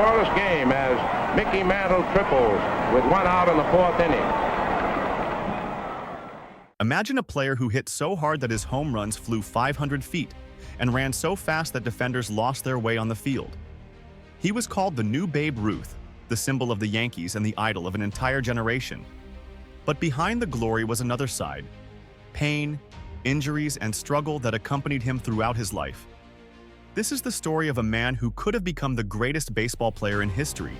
scoreless game as Mickey Mantle triples with 1 out in the 4th inning. Imagine a player who hit so hard that his home runs flew 500 feet and ran so fast that defenders lost their way on the field. He was called the new Babe Ruth, the symbol of the Yankees and the idol of an entire generation. But behind the glory was another side: pain, injuries, and struggle that accompanied him throughout his life. This is the story of a man who could have become the greatest baseball player in history,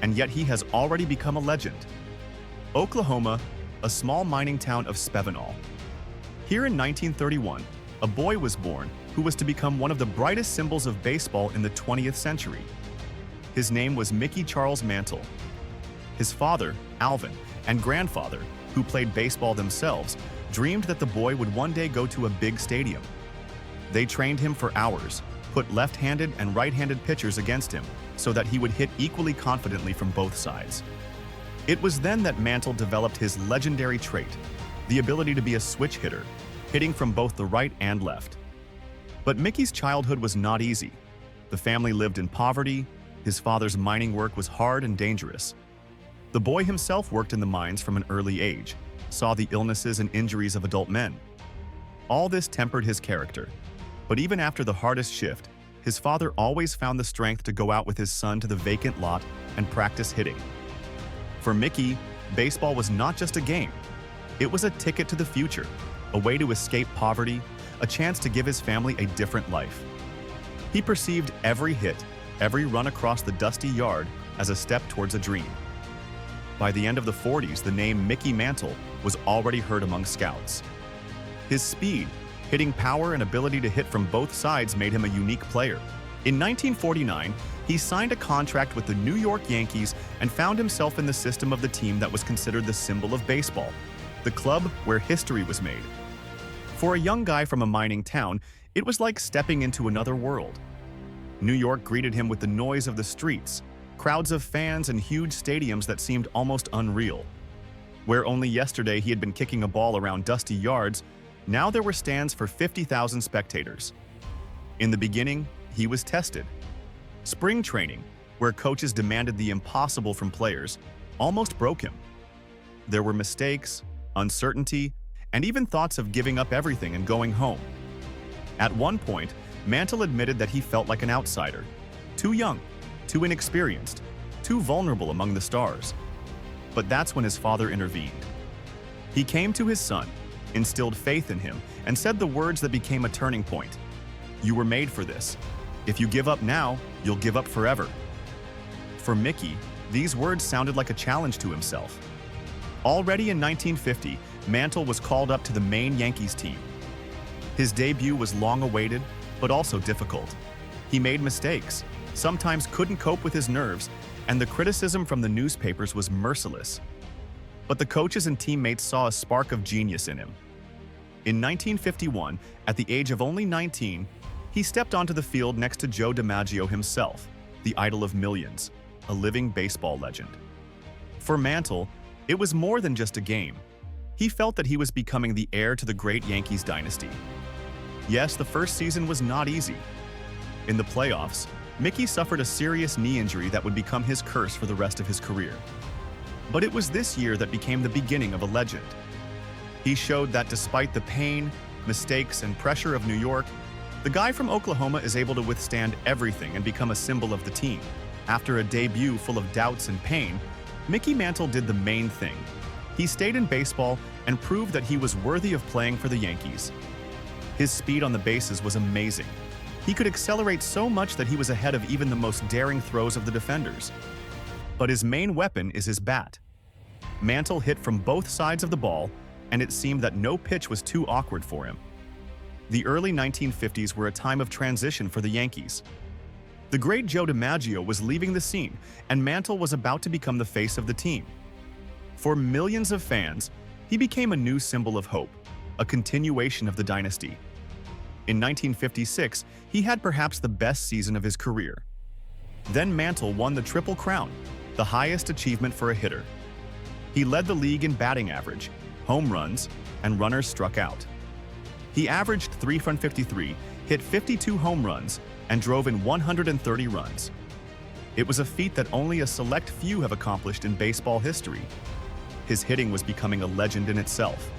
and yet he has already become a legend. Oklahoma, a small mining town of Spevenoll. Here in 1931, a boy was born who was to become one of the brightest symbols of baseball in the 20th century. His name was Mickey Charles Mantle. His father, Alvin, and grandfather, who played baseball themselves, dreamed that the boy would one day go to a big stadium. They trained him for hours, put left-handed and right-handed pitchers against him so that he would hit equally confidently from both sides. It was then that Mantle developed his legendary trait, the ability to be a switch hitter, hitting from both the right and left. But Mickey's childhood was not easy. The family lived in poverty, his father's mining work was hard and dangerous. The boy himself worked in the mines from an early age, saw the illnesses and injuries of adult men. All this tempered his character, but even after the hardest shift, his father always found the strength to go out with his son to the vacant lot and practice hitting. For Mickey, baseball was not just a game. It was a ticket to the future, a way to escape poverty, a chance to give his family a different life. He perceived every hit, every run across the dusty yard as a step towards a dream. By the end of the 40s, the name Mickey Mantle was already heard among scouts. His speed, hitting power, and ability to hit from both sides made him a unique player. In 1949, he signed a contract with the New York Yankees and found himself in the system of the team that was considered the symbol of baseball, the club where history was made. For a young guy from a mining town, it was like stepping into another world. New York greeted him with the noise of the streets, crowds of fans, and huge stadiums that seemed almost unreal. Where only yesterday he had been kicking a ball around dusty yards, now there were stands for 50,000 spectators. In the beginning, he was tested. Spring training, where coaches demanded the impossible from players, almost broke him. There were mistakes, uncertainty, and even thoughts of giving up everything and going home. At one point, Mantle admitted that he felt like an outsider, too young, too inexperienced, too vulnerable among the stars. But that's when his father intervened. He came to his son, instilled faith in him, and said the words that became a turning point. "You were made for this. If you give up now, you'll give up forever." For Mickey, these words sounded like a challenge to himself. Already in 1950, Mantle was called up to the main Yankees team. His debut was long-awaited, but also difficult. He made mistakes, sometimes couldn't cope with his nerves, and the criticism from the newspapers was merciless. But the coaches and teammates saw a spark of genius in him. In 1951, at the age of only 19, he stepped onto the field next to Joe DiMaggio himself, the idol of millions, a living baseball legend. For Mantle, it was more than just a game. He felt that he was becoming the heir to the great Yankees dynasty. Yes, the first season was not easy. In the playoffs, Mickey suffered a serious knee injury that would become his curse for the rest of his career. But it was this year that became the beginning of a legend. He showed that despite the pain, mistakes, and pressure of New York, the guy from Oklahoma is able to withstand everything and become a symbol of the team. After a debut full of doubts and pain, Mickey Mantle did the main thing. He stayed in baseball and proved that he was worthy of playing for the Yankees. His speed on the bases was amazing. He could accelerate so much that he was ahead of even the most daring throws of the defenders. But his main weapon is his bat. Mantle hit from both sides of the ball, and it seemed that no pitch was too awkward for him. The early 1950s were a time of transition for the Yankees. The great Joe DiMaggio was leaving the scene, and Mantle was about to become the face of the team. For millions of fans, he became a new symbol of hope, a continuation of the dynasty. In 1956, he had perhaps the best season of his career. Then Mantle won the Triple Crown, the highest achievement for a hitter. He led the league in batting average, home runs, and runners struck out. He averaged .353, hit 52 home runs, and drove in 130 runs. It was a feat that only a select few have accomplished in baseball history. His hitting was becoming a legend in itself.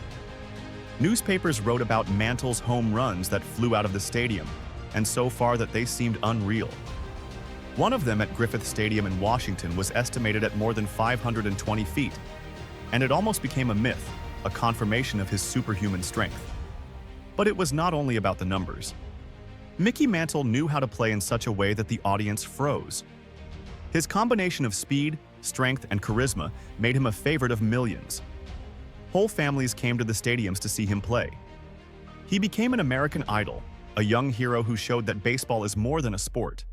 Newspapers wrote about Mantle's home runs that flew out of the stadium, and so far that they seemed unreal. One of them at Griffith Stadium in Washington was estimated at more than 520 feet, and it almost became a myth, a confirmation of his superhuman strength. But it was not only about the numbers. Mickey Mantle knew how to play in such a way that the audience froze. His combination of speed, strength, and charisma made him a favorite of millions. Whole families came to the stadiums to see him play. He became an American idol, a young hero who showed that baseball is more than a sport.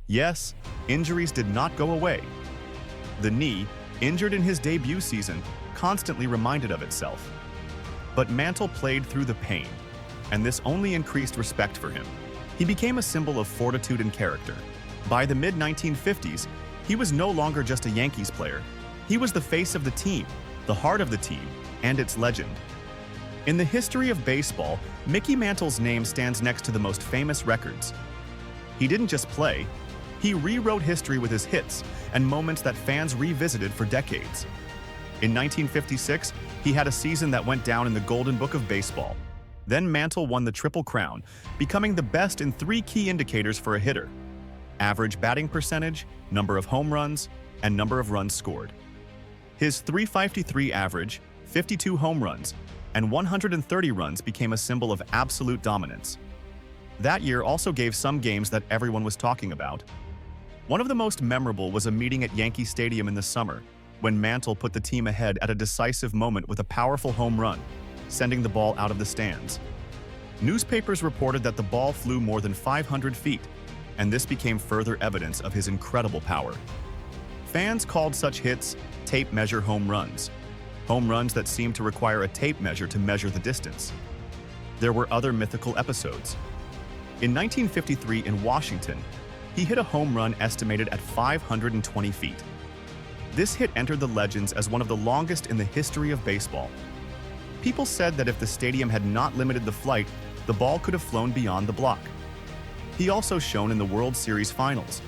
Yes, injuries did not go away. The knee, injured in his debut season, constantly reminded of itself. But Mantle played through the pain, and this only increased respect for him. He became a symbol of fortitude and character. By the mid-1950s, he was no longer just a Yankees player. He was the face of the team, the heart of the team, and its legend. In the history of baseball, Mickey Mantle's name stands next to the most famous records. He didn't just play, he rewrote history with his hits and moments that fans revisited for decades. In 1956, he had a season that went down in the Golden Book of Baseball. Then Mantle won the Triple Crown, becoming the best in 3 key indicators for a hitter: average batting percentage, number of home runs, and number of runs scored. His .353 average, 52 home runs, and 130 runs became a symbol of absolute dominance. That year also gave some games that everyone was talking about. One of the most memorable was a meeting at Yankee Stadium in the summer, when Mantle put the team ahead at a decisive moment with a powerful home run, sending the ball out of the stands. Newspapers reported that the ball flew more than 500 feet, and this became further evidence of his incredible power. Fans called such hits tape measure home runs that seemed to require a tape measure to measure the distance. There were other mythical episodes. In 1953 in Washington, he hit a home run estimated at 520 feet. This hit entered the legends as one of the longest in the history of baseball. People said that if the stadium had not limited the flight, the ball could have flown beyond the block. He also shone in the World Series finals.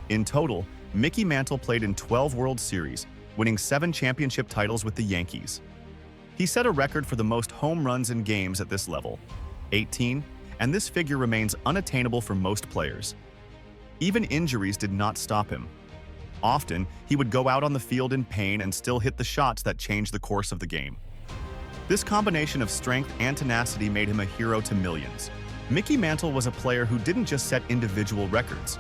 In total, Mickey Mantle played in 12 World Series, winning 7 championship titles with the Yankees. He set a record for the most home runs in games at this level, 18, and this figure remains unattainable for most players. Even injuries did not stop him. Often, he would go out on the field in pain and still hit the shots that changed the course of the game. This combination of strength and tenacity made him a hero to millions. Mickey Mantle was a player who didn't just set individual records.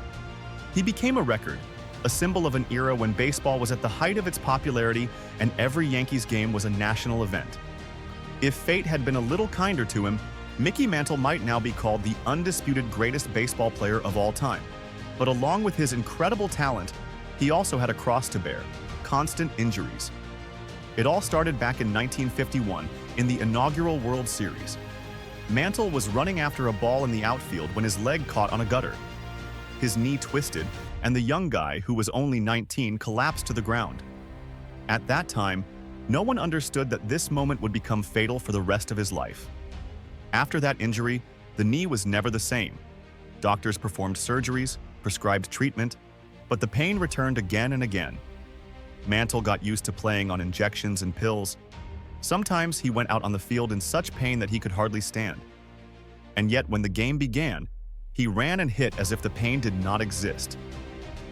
He became a record, a symbol of an era when baseball was at the height of its popularity and every Yankees game was a national event. If fate had been a little kinder to him, Mickey Mantle might now be called the undisputed greatest baseball player of all time. But along with his incredible talent, he also had a cross to bear: constant injuries. It all started back in 1951 in the inaugural World Series. Mantle was running after a ball in the outfield when his leg caught on a gutter. His knee twisted, and the young guy, who was only 19, collapsed to the ground. At that time, no one understood that this moment would become fatal for the rest of his life. After that injury, the knee was never the same. Doctors performed surgeries, prescribed treatment, but the pain returned again and again. Mantle got used to playing on injections and pills. Sometimes he went out on the field in such pain that he could hardly stand. And yet, when the game began, he ran and hit as if the pain did not exist.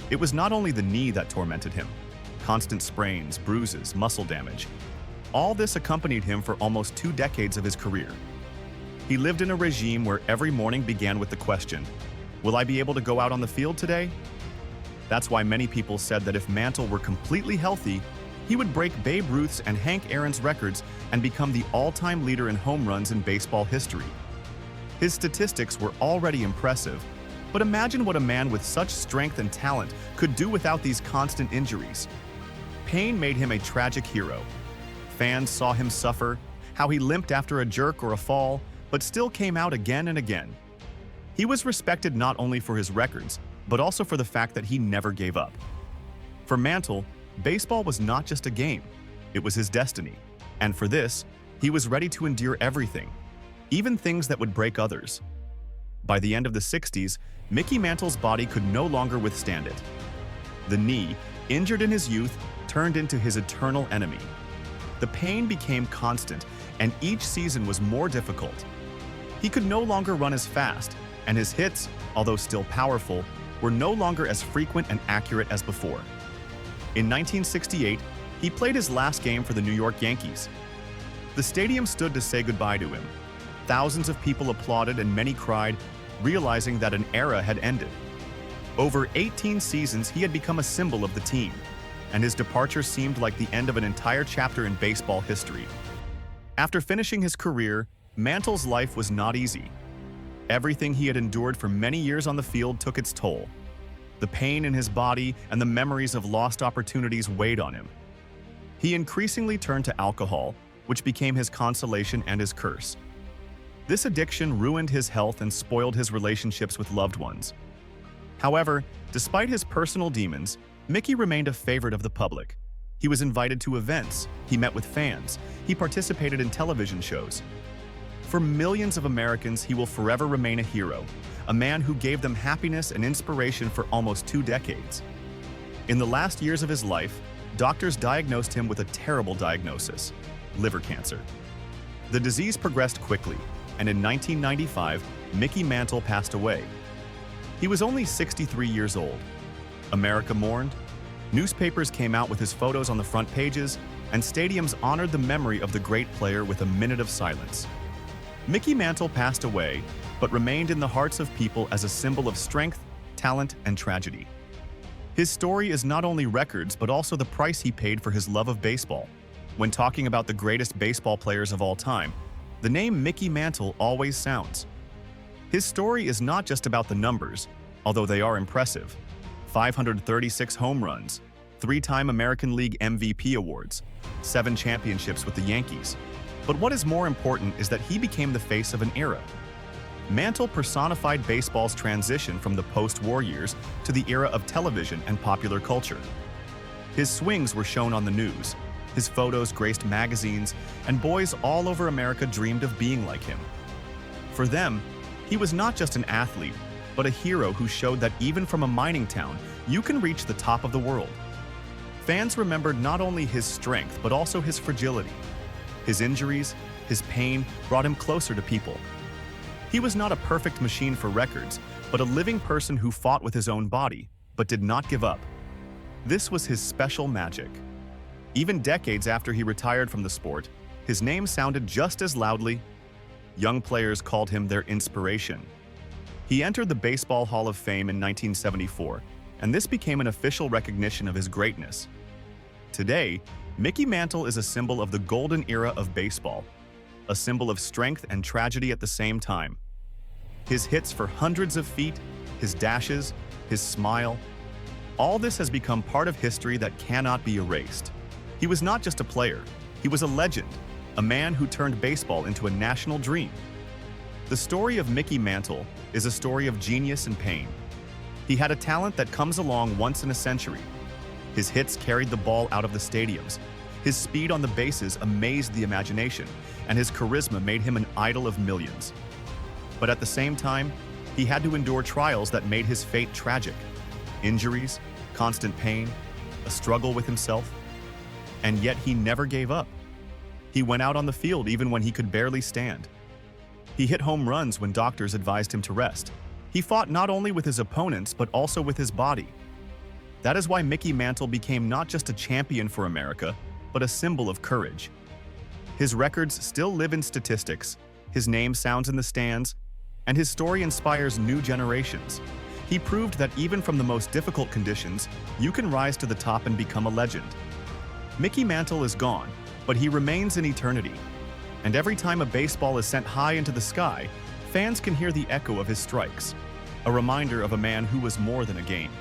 It was not only the knee that tormented him. Constant sprains, bruises, muscle damage. All this accompanied him for almost 2 decades of his career. He lived in a regime where every morning began with the question, "Will I be able to go out on the field today?" That's why many people said that if Mantle were completely healthy, he would break Babe Ruth's and Hank Aaron's records and become the all-time leader in home runs in baseball history. His statistics were already impressive, but imagine what a man with such strength and talent could do without these constant injuries. Pain made him a tragic hero. Fans saw him suffer, how he limped after a jerk or a fall, but still came out again and again. He was respected not only for his records, but also for the fact that he never gave up. For Mantle, baseball was not just a game, it was his destiny. And for this, he was ready to endure everything, even things that would break others. By the end of the 60s, Mickey Mantle's body could no longer withstand it. The knee, injured in his youth, turned into his eternal enemy. The pain became constant, and each season was more difficult. He could no longer run as fast, and his hits, although still powerful, were no longer as frequent and accurate as before. In 1968, he played his last game for the New York Yankees. The stadium stood to say goodbye to him. Thousands of people applauded and many cried, realizing that an era had ended. Over 18 seasons, he had become a symbol of the team, and his departure seemed like the end of an entire chapter in baseball history. After finishing his career, Mantle's life was not easy. Everything he had endured for many years on the field took its toll. The pain in his body and the memories of lost opportunities weighed on him. He increasingly turned to alcohol, which became his consolation and his curse. This addiction ruined his health and spoiled his relationships with loved ones. However, despite his personal demons, Mickey remained a favorite of the public. He was invited to events, he met with fans, he participated in television shows. For millions of Americans, he will forever remain a hero, a man who gave them happiness and inspiration for almost 2 decades. In the last years of his life, doctors diagnosed him with a terrible diagnosis: liver cancer. The disease progressed quickly, and in 1995, Mickey Mantle passed away. He was only 63 years old. America mourned. Newspapers came out with his photos on the front pages, and stadiums honored the memory of the great player with a minute of silence. Mickey Mantle passed away, but remained in the hearts of people as a symbol of strength, talent, and tragedy. His story is not only records, but also the price he paid for his love of baseball. When talking about the greatest baseball players of all time, the name Mickey Mantle always sounds. His story is not just about the numbers, although they are impressive. 536 home runs, 3-time American League MVP awards, 7 championships with the Yankees. But what is more important is that he became the face of an era. Mantle personified baseball's transition from the post-war years to the era of television and popular culture. His swings were shown on the news, his photos graced magazines, and boys all over America dreamed of being like him. For them, he was not just an athlete, but a hero who showed that even from a mining town, you can reach the top of the world. Fans remembered not only his strength, but also his fragility. His injuries, his pain brought him closer to people. He was not a perfect machine for records, but a living person who fought with his own body, but did not give up. This was his special magic. Even decades after he retired from the sport, his name sounded just as loudly. Young players called him their inspiration. He entered the Baseball Hall of Fame in 1974, and this became an official recognition of his greatness. Today, Mickey Mantle is a symbol of the golden era of baseball, a symbol of strength and tragedy at the same time. His hits for hundreds of feet, his dashes, his smile, all this has become part of history that cannot be erased. He was not just a player, he was a legend, a man who turned baseball into a national dream. The story of Mickey Mantle is a story of genius and pain. He had a talent that comes along once in a century. His hits carried the ball out of the stadiums. His speed on the bases amazed the imagination, and his charisma made him an idol of millions. But at the same time, he had to endure trials that made his fate tragic. Injuries, constant pain, a struggle with himself. And yet he never gave up. He went out on the field even when he could barely stand. He hit home runs when doctors advised him to rest. He fought not only with his opponents, but also with his body. That is why Mickey Mantle became not just a champion for America, but a symbol of courage. His records still live in statistics, his name sounds in the stands, and his story inspires new generations. He proved that even from the most difficult conditions, you can rise to the top and become a legend. Mickey Mantle is gone, but he remains in eternity. And every time a baseball is sent high into the sky, fans can hear the echo of his strikes, a reminder of a man who was more than a game.